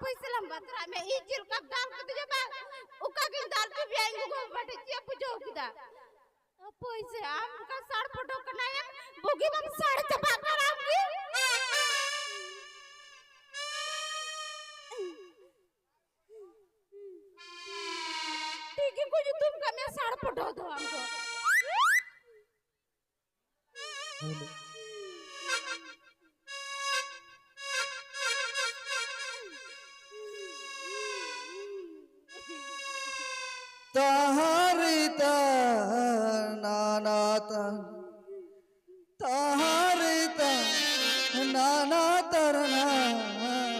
पैसे लंबा में इजिल कब दाल के तुझे बा उका के दाल पे भी आएंगे को बटे चिया पूजो किदा पैसे आम का साड़ फोटो कनाया बोगी बम साड़ चबा कराऊंगी ठीक है कुछ तुम का मैं साड़ फोटो दो हमको ताहरिता नानाता ताहरिता नाना तरना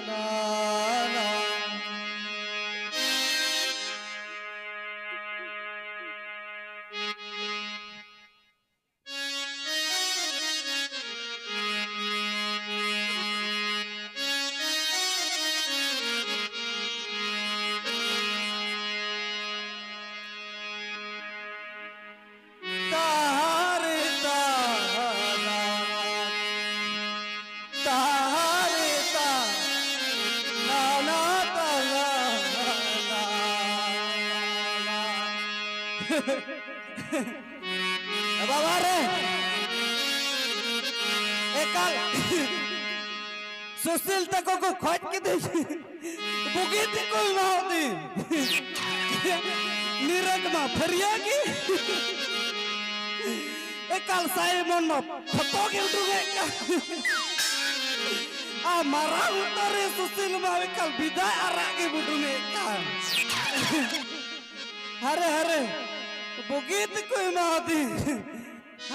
नाना बाबा रे एकल सुशील तक को खोज के दे बुगी ते को मावती नीरज मा फरिया की एकल साइमन मा फतो के उठुगे आ मारा उतरे सुशील मा एकल विदाय आरा के बुटुने का हरे हरे बुगीत कोई मादी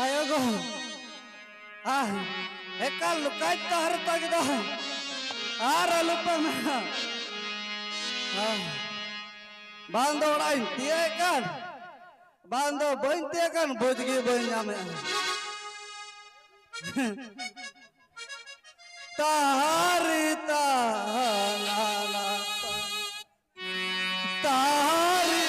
आयो गो आ एकल लुकाई तार तक दा आर लुपन बांधो उड़ाई दिए कर बांधो बनते कर बुझगी बनिया में तारी ताला तारी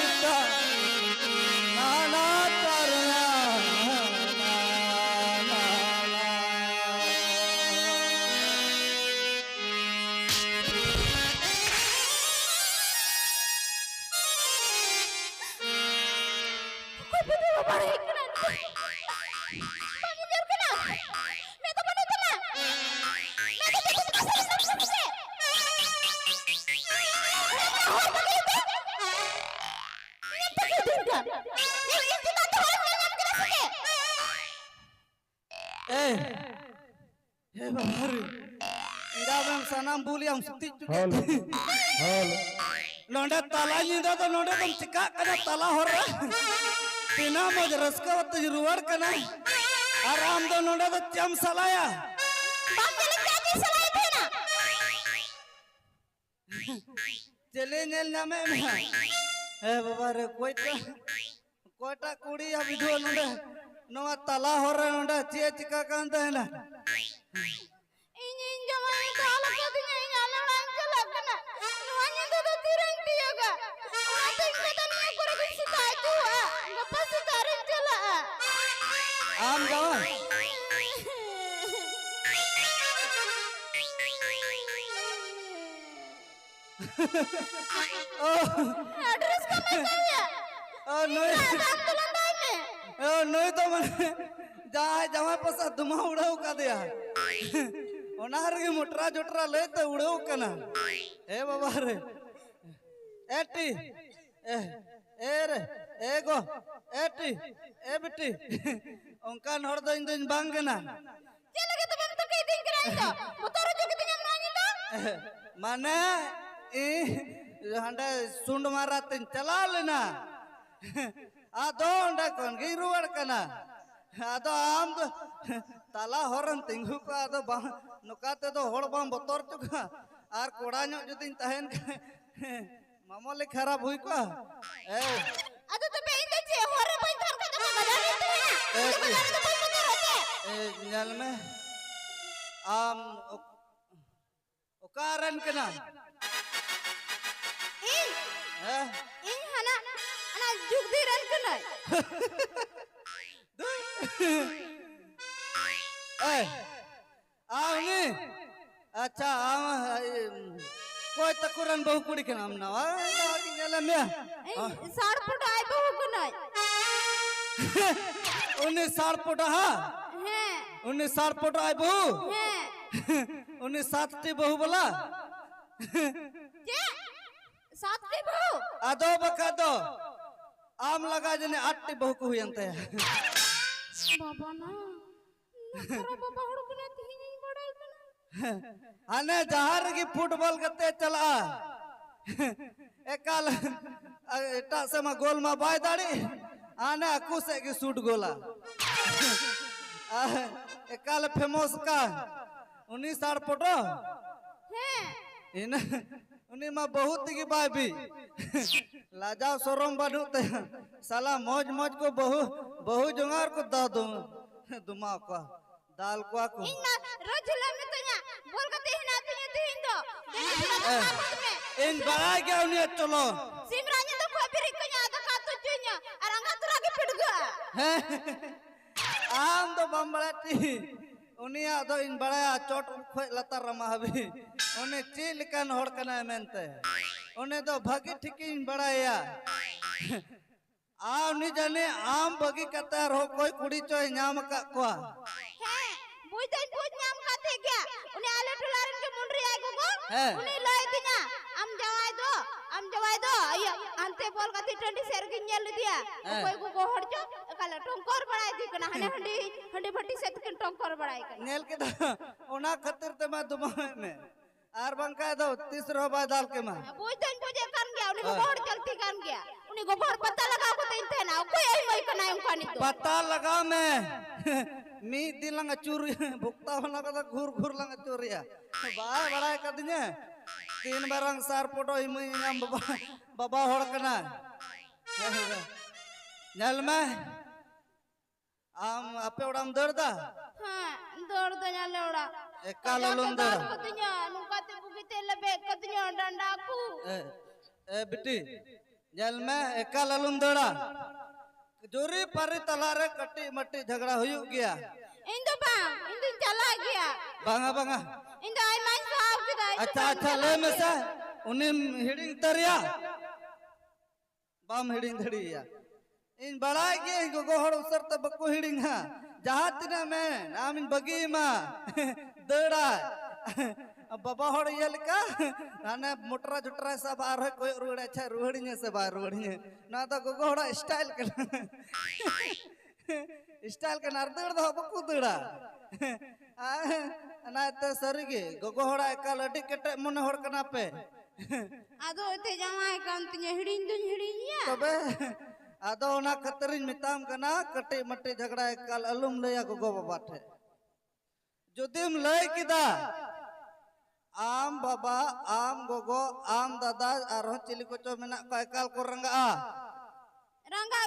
सनाम बोली हम सुती चुके लोंडे ताला निंदा तो लोंडे तुम चिका कना ताला हो रहा बिना मज रसका वत जरूर कना आराम दो लोंडे तो चम सलाया चले नेल नामे में ए बाबा रे कोटा कुड़ी अभी दो लोंडे नवा ताला हो रहा लोंडे चे चिका कांदा है ना आम जावा एड्रेस का मैं चाहिए नहीं तो मैंने जहाँ पसा धुमा उड़ाऊ का दिया ओनार के मोटरा जोटरा ले तो उड़ाऊ कना ए बाबा रे एटी ए रे एगो एटी ए बेटी उनका नोर दो इंदन बांग ना चलो के तुम तो कहीं दिन कराई दो मोटर जो के दिन मांगी दो माने ए हंडा सुंड मारा तिन चला लेना आदो ओंडे कौन गी रुआड़ कना आदो आम दो ताला हॉर्न तिंगु को आदो बा नुकाते दो होड़ बाम बतौर चुका आर कोड़ा ᱧᱚᱜ जुदिन तहन मामोले खराब हुई को ए अदो तो बे इन दे होरे बई धर का तो बाजार में तो है ये बाजार तो बई मत रहते ए ñal में आम ओकारन कना इन हना अना जुगदी रन कनय ए आवनी अच्छा आम कोई तकुरन बहु कुड़ी के नाम ना आगे ñal में साड़ फुट आए बहु कनय उन्हें साड़ पोटा हा हैं उन्हें साड़ पोटा आए बहु हैं उन्हें सातटी बहु बोला जे सात के बहु आदो बका दो आम लगा जने 8टी बहु को हुई अंते बाबा ना नकरा बाबा हड़ कने तीन नहीं बड़ाई कना आने जहार की फुटबॉल कते चला एकाल एटा से मा गोल मा बाय दाड़ी आने अकु से की शूट गोला एकाल फेमस का 19 साल फोटो हैं इन उन्हीं मा बहुत की बाय भी लाजाव सोरम बानू ते साला मौज मौज को बहु जुगार को दा दो दुमा को दाल को इन्ना रोजला में तो या बोल के हिना तो इन दो इन बड़ा क्या उन्हें चलो सिमरानी तो कोई भी कन्या तो का तो चुन्या अरंगा तुरा के पिट गया आम तो बम्बड़ाटी उन्हें आदो इन बड़ा चोट खोय लतार रमा हबी उन्हें चील कन होड़ कना मेनते उन्हें तो भागी ठीक इन बड़ा या आ उन्हें जाने आम बगी कता रो कोई कुड़ी चोय न्याम का कोआ है बुझ नाम काते गया उन्हें आले टुलारन के मुंडरी आए गो उन्हें लय दिना हम जवाय दो अय अंते बोल गति टंडी शेर की नेल दिया कोई को गोहड़ जो काला टोंकर बड़ाई दी कना हने हंडी भट्टी से तक टोंकर बड़ाई कर नेल के ओना खतिर ते मैं दुमा में आर बंका दो तीसरो बाय दाल के मां बुझे कर गया उन्हें गोहड़ चलती कर गया उन्हें गोहड़ पता लगा को ते ना कोई आई मई कना उनका नहीं तो पता लगा मैं मी दिलंग चूरी भुक्ता होना का घूर लंग चूरिया बाय बड़ा कदिने 3 बारंग सार फोटो हिमई नाम बाबा होड़ कना ñal में आम आपे उड़ाम दर्दा हां दौड़ दो ñale उड़ा एकाल लंदर कतnya नुकाते बुगिते लबे कतnya डंडाकू ए बिटी ñal में एकाल लंदरा जोरी पारी तलारे कटी मट्टी झगड़ा हुई गया इन दो चला गया बांगा इन दो आई माई साहब के दाई अच्छा ले में से उन्हें हिडिंग तरिया बाम हिडिंग धड़िया इन बड़ा के गो हड़ उसर त बको हिडिंग हा जहां तिना में नाम इन बगी मा दड़ा बाबा हड़ ये लका नाने मोटरा जुटरा सब आर है कोई रुड़ अच्छा रुहड़िने से बार रुहड़िने ना तो गो हड़ स्टाइल के स्टाइल के नारदड़ दो बको दड़ा ना ते सरीगे गो हड़ एकाल अडी केटे मने हड़ कना पे आदो ते जमाय कान तिने हिड़िया तबे आदो ना खतरिन मिताम कना कटे मटे झगड़ा एकाल अलुम लया गो बाबा ठे जुदिम लय किदा आम बाबा आम गोगो आम दादा आरो चिली को चो मेना को एकाल को रंगा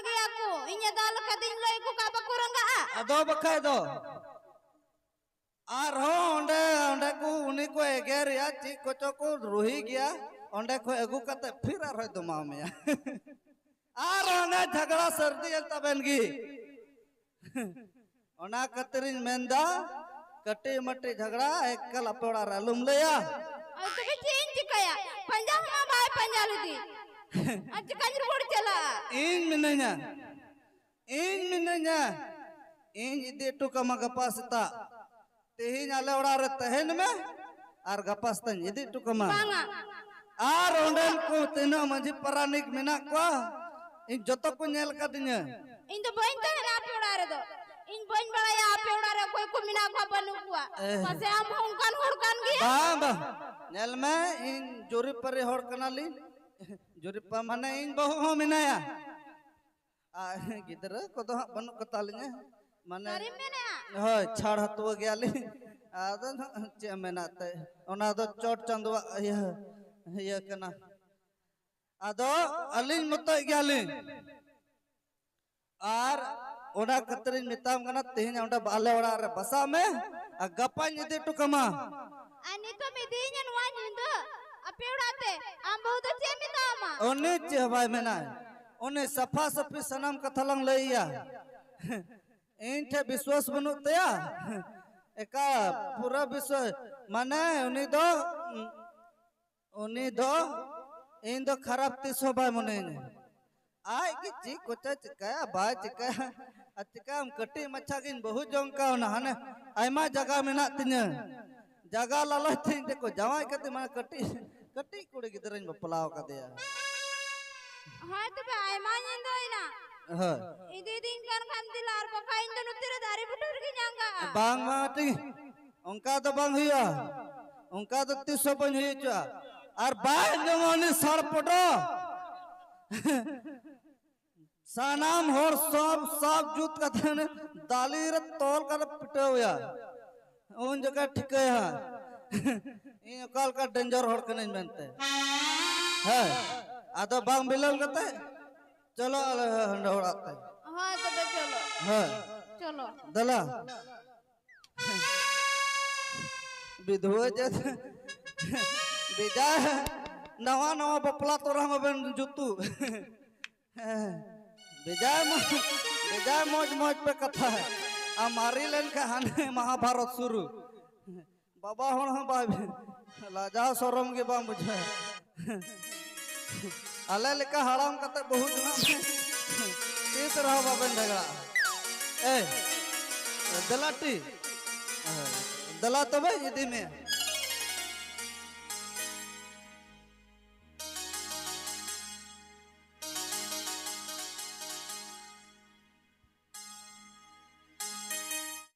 गया को इने दाल का दिन लय को का बको रंगा आदो बखाय दो आरो ओंडे को उनी को एगेर या ची को चो को रुही गया ओंडे को एगु कते फिर आरो दुमा में आरो ने झगड़ा सर्दी तबेनगी ओना कतरिन मेंदा कटे मटे झगड़ा एकल अपोड़ा रलुम लया और तो भी चेंज कया पंजा हम बाय पंजा लुदी आज कंजर बोड़ चला इन मिनन्या इन इदे टू कमा गपासता तेही नाले ओड़ा रे तहन में आर गपास्तन इदे टू कमा बांगा आर ओंडन को तेना मंजी परानिक मेना को इन जतो को नेल कदिnya इन तो बइन तो ना पेड़ा रे दो इन बइन बड़ा या पेड़ा रे कोई को मिना को बनू हुआ पसे हम होंकन होड़कन गया बा नेल में इन जोरी परे होड़ कनाली जोरी प माने इन बहु हो मिनाया गिद्रा को तो बनु कतालिंगे माने सरी मेने होय छाड़ हतुआ गयाली आदो चे मेनाते ओना दो चोट चंदवा ये कना आदो अलिन मत गयाली आर ओना कतरिन मिताम कना तेहन ओंडा बाले ओड़ा रे बसा में आ गपा निदे टुकमा ani to me dinya nuan hindu ape udate am bahut chemi tama ओने चे भाई मेना ओने सफा सफी सनम कथलंग लइया इनठे विश्वास बनु तया एका पूरा विश्वास माने उनी दो इन दो खराब तिसो भाई मने आय की ची कोचा चिकाया बाय चिकाया अचिकाम कटी मच्छा किन बहुत जोंका ना हने आयमा जगह मेना तिने जगह लालो थिन देखो जवाई कते माने कटी कटी कुड़ी गिदरन बपलाव का दिया ha to be ai ma hindu ina ह idi din kan kam dilar baka hindu nutira dari putur ki nyanga बांग माटी उनका तो बांग हुआ उनका तो 300 बन हुई चा और बाय जमाने सर पटो सानाम होर सब जूत का थने दाली रे तौल कर पिटे हुआ उन जगह ठीक है इन काल का डेंजर होड़ के नहीं बनते है आदो बांग बिलल करते चलो हंडोड़ाते ha to be cholo है cholo दला विधवा जैसे बेजा नवा नवा बपला तोरा में जुतू बेजा मौज मौज पे कथा है हमारी लेन कहानी महाभारत शुरू बाबा हों हम बाबी लाजा सोरम के बा मुझे अले लेका हड़ाम कते बहुत ना तीस रहा बाबन झगड़ा ए दलाटी दला तबे यदि में